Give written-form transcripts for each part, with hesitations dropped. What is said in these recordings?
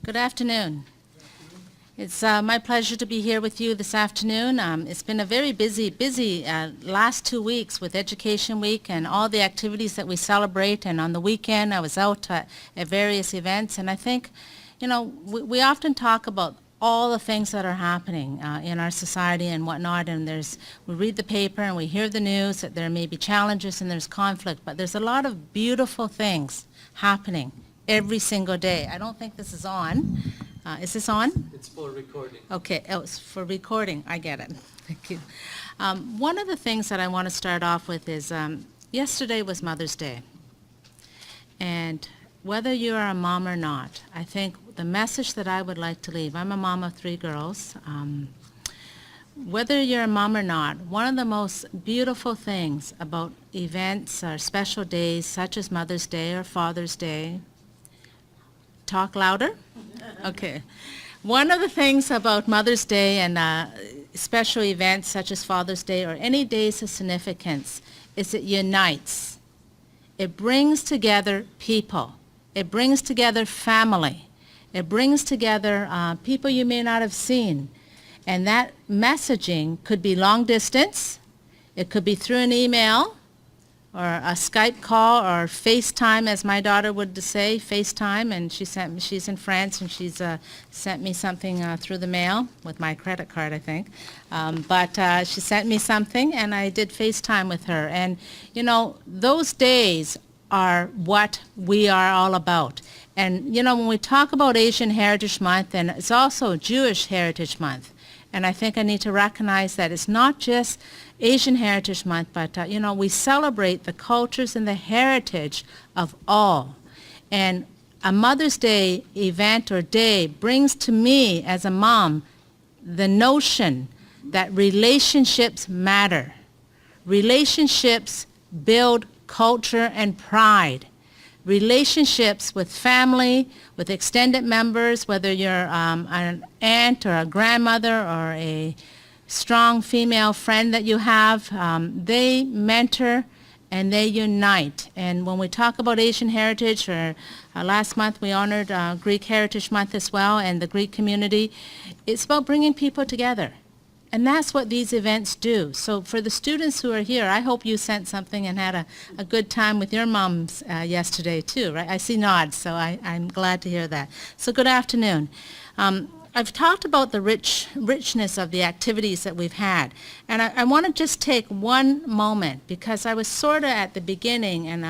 Good afternoon. It's my pleasure to be here with you this afternoon. It's been a very busy last 2 weeks with Education Week and all the activities that we celebrate. And on the weekend, I was out at various events. And I think, we often talk about all the things that are happening in our society and whatnot. And we read the paper and we hear the news that there may be challenges and there's conflict. But there's a lot of beautiful things happening every single day. I don't think this is on. Is this on? It's for recording. Okay, it's for recording. I get it. Thank you. One of the things that I want to start off with is yesterday was Mother's Day. And whether you are a mom or not, I think the message that I would like to leave, I'm a mom of 3 girls. Whether you're a mom or not, one of the most beautiful things about events or special days such as Mother's Day or Father's Day, talk louder? Okay. One of the things about Mother's Day and special events such as Father's Day or any days of significance is it unites. It brings together people. It brings together family. It brings together people you may not have seen. And that messaging could be long distance. It could be through an email or a Skype call or FaceTime, as my daughter would say, FaceTime, and she's in France, and she's sent me something through the mail with my credit card, I think. But she sent me something, and I did FaceTime with her. And, those days are what we are all about. And, when we talk about Asian Heritage Month, and it's also Jewish Heritage Month, and I think I need to recognize that it's not just Asian Heritage Month, but, we celebrate the cultures and the heritage of all. And a Mother's Day event or day brings to me as a mom the notion that relationships matter. Relationships build culture and pride. Relationships with family, with extended members, whether you're an aunt or a grandmother or a strong female friend that you have, they mentor and they unite. And when we talk about Asian heritage, or last month we honored Greek Heritage Month as well, and the Greek community, it's about bringing people together. And that's what these events do. So for the students who are here, I hope you sent something and had a good time with your moms yesterday too, right? I see nods, so I'm glad to hear that. So good afternoon. I've talked about the richness of the activities that we've had. And I want to just take one moment, because I was sort of at the beginning and,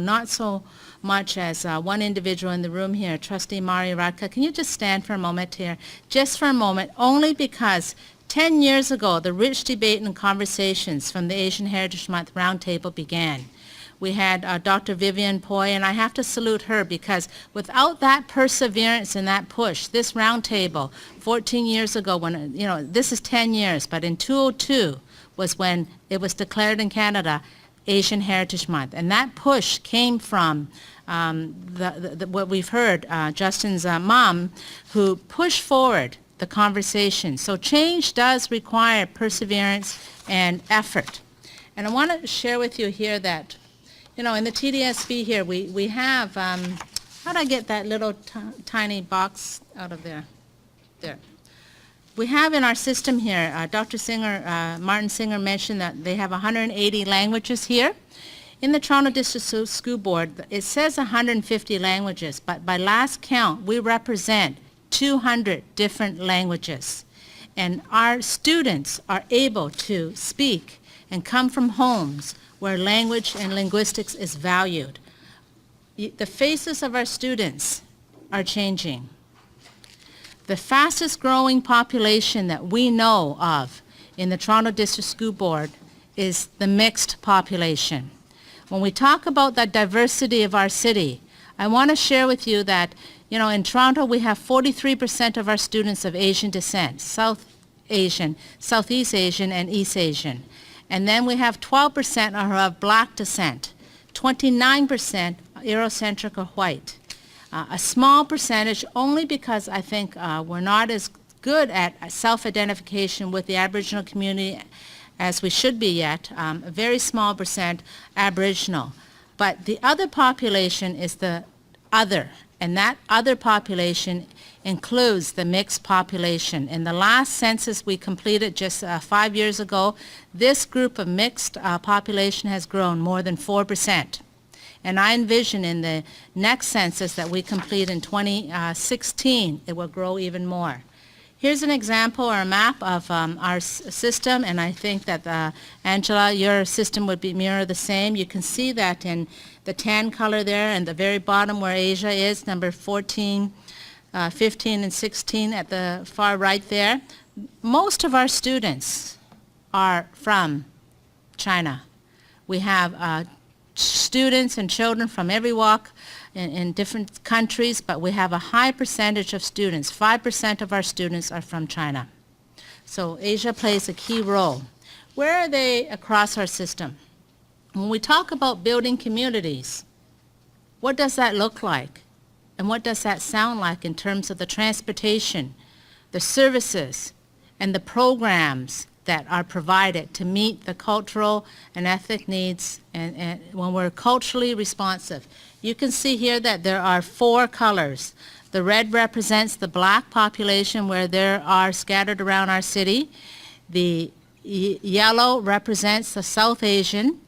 not so much as one individual in the room here, Trustee Mari Radka. Can you just stand for a moment here? Just for a moment, only because 10 years ago, the rich debate and conversations from the Asian Heritage Month Roundtable began. We had Dr. Vivian Poi, and I have to salute her, because without that perseverance and that push, this roundtable 14 years ago, when, this is 10 years, but in 2002 was when it was declared in Canada Asian Heritage Month. And that push came from what we've heard, Justin's mom, who pushed forward the conversation. So change does require perseverance and effort. And I want to share with you here that, in the TDSB here, we have, how do I get that little tiny box out of there? There. We have in our system here, Dr. Singer, Martin Singer mentioned that they have 180 languages here. In the Toronto District School Board, it says 150 languages, but by last count, we represent 200 different languages. And our students are able to speak and come from homes where language and linguistics is valued. The faces of our students are changing. The fastest growing population that we know of in the Toronto District School Board is the mixed population. When we talk about the diversity of our city, I want to share with you that, in Toronto we have 43% of our students of Asian descent, South Asian, Southeast Asian, and East Asian. And then we have 12% are of black descent, 29% Eurocentric or white. A small percentage, only because I think we're not as good at self-identification with the Aboriginal community as we should be yet, a very small percent Aboriginal. But the other population is the other, and that other population includes the mixed population. In the last census we completed just 5 years ago, this group of mixed population has grown more than 4%. And I envision in the next census that we complete in 2016, it will grow even more. Here's an example or a map of our system, and I think that, Angela, your system would be mirror the same. You can see that in the tan color there, and the very bottom where Asia is, number 14, 15, and 16 at the far right there. Most of our students are from China. We have students and children from every walk in different countries, but we have a high percentage of students. 5% of our students are from China. So Asia plays a key role. Where are they across our system? When we talk about building communities, what does that look like? And what does that sound like in terms of the transportation, the services, and the programs that are provided to meet the cultural and ethnic needs and when we're culturally responsive? You can see here that there are 4 colors. The red represents the black population where there are scattered around our city. The yellow represents the South Asian.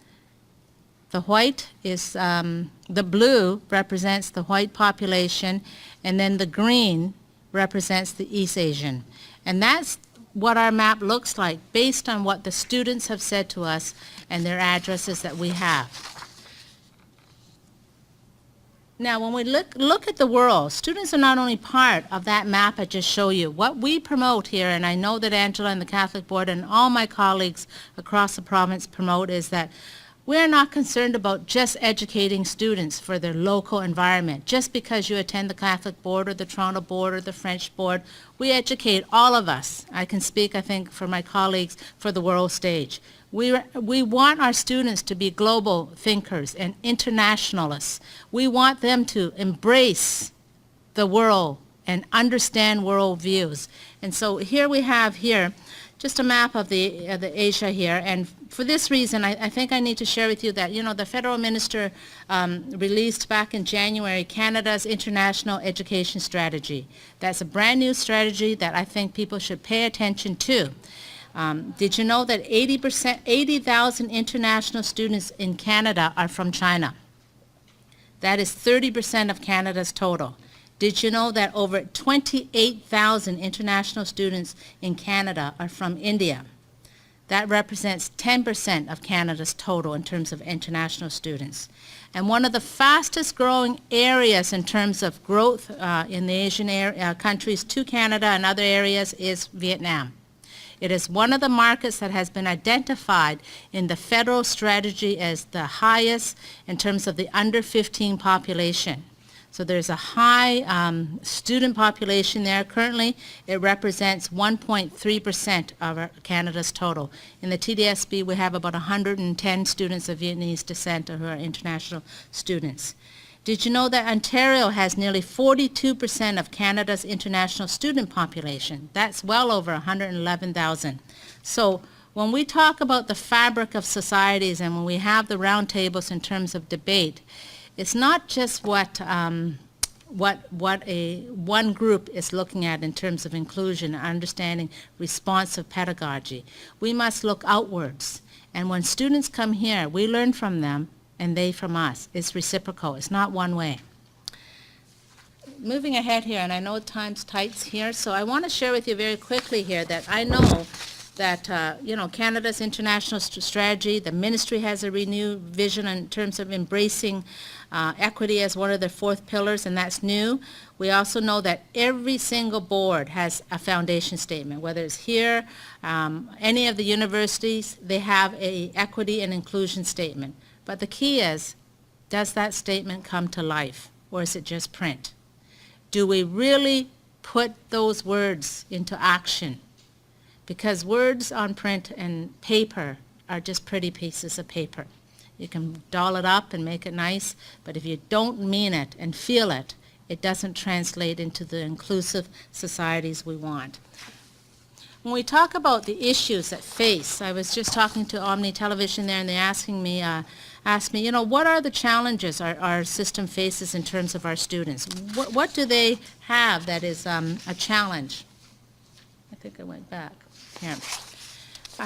The white is, the blue represents the white population, and then the green represents the East Asian. And that's what our map looks like based on what the students have said to us and their addresses that we have. Now, when we look at the world, students are not only part of that map I just showed you. What we promote here, and I know that Angela and the Catholic Board and all my colleagues across the province promote, is that we're not concerned about just educating students for their local environment. Just because you attend the Catholic Board or the Toronto Board or the French Board, we educate all of us. I can speak, I think, for my colleagues, for the world stage. We want our students to be global thinkers and internationalists. We want them to embrace the world and understand world views. And so here we have here just a map of the Asia here. And for this reason, I think I need to share with you that, the federal minister released back in January Canada's International Education Strategy. That's a brand new strategy that I think people should pay attention to. Did you know that 80,000 international students in Canada are from China? That is 30% of Canada's total. Did you know that over 28,000 international students in Canada are from India? That represents 10% of Canada's total in terms of international students. And one of the fastest growing areas in terms of growth in the Asian countries to Canada and other areas is Vietnam. It is one of the markets that has been identified in the federal strategy as the highest in terms of the under 15 population. So there's a high student population there. Currently, it represents 1.3% of Canada's total. In the TDSB, we have about 110 students of Vietnamese descent who are international students. Did you know that Ontario has nearly 42% of Canada's international student population? That's well over 111,000. So when we talk about the fabric of societies and when we have the roundtables in terms of debate, it's not just what one group is looking at in terms of inclusion and understanding responsive pedagogy. We must look outwards. And when students come here, we learn from them and they from us. It's reciprocal. It's not one way. Moving ahead here, and I know time's tight here, so I want to share with you very quickly here that I know that, Canada's international strategy, the ministry has a renewed vision in terms of embracing equity as one of their 4th pillars, and that's new. We also know that every single board has a foundation statement, whether it's here, any of the universities, they have a equity and inclusion statement. But the key is, does that statement come to life, or is it just print? Do we really put those words into action? Because words on print and paper are just pretty pieces of paper. You can doll it up and make it nice, but if you don't mean it and feel it, it doesn't translate into the inclusive societies we want. When we talk about the issues that face, I was just talking to Omni Television there, and they're asking me asked me, what are the challenges our system faces in terms of our students? What do they have that is a challenge? I think I went back. Here.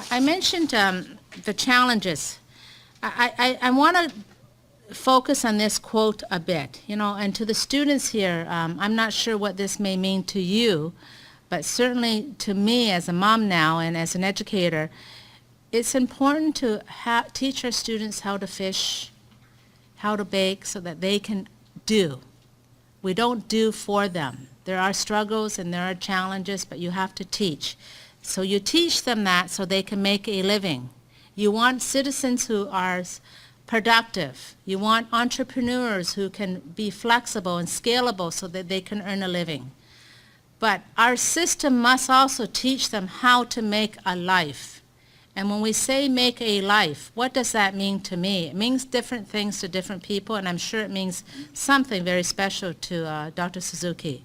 I mentioned the challenges. I want to focus on this quote a bit, and to the students here, I'm not sure what this may mean to you, but certainly to me as a mom now and as an educator, it's important to teach our students how to fish, how to bake, so that they can do. We don't do for them. There are struggles and there are challenges, but you have to teach. So you teach them that so they can make a living. You want citizens who are productive. You want entrepreneurs who can be flexible and scalable so that they can earn a living. But our system must also teach them how to make a life. And when we say make a life, what does that mean to me? It means different things to different people, and I'm sure it means something very special to Dr. Suzuki.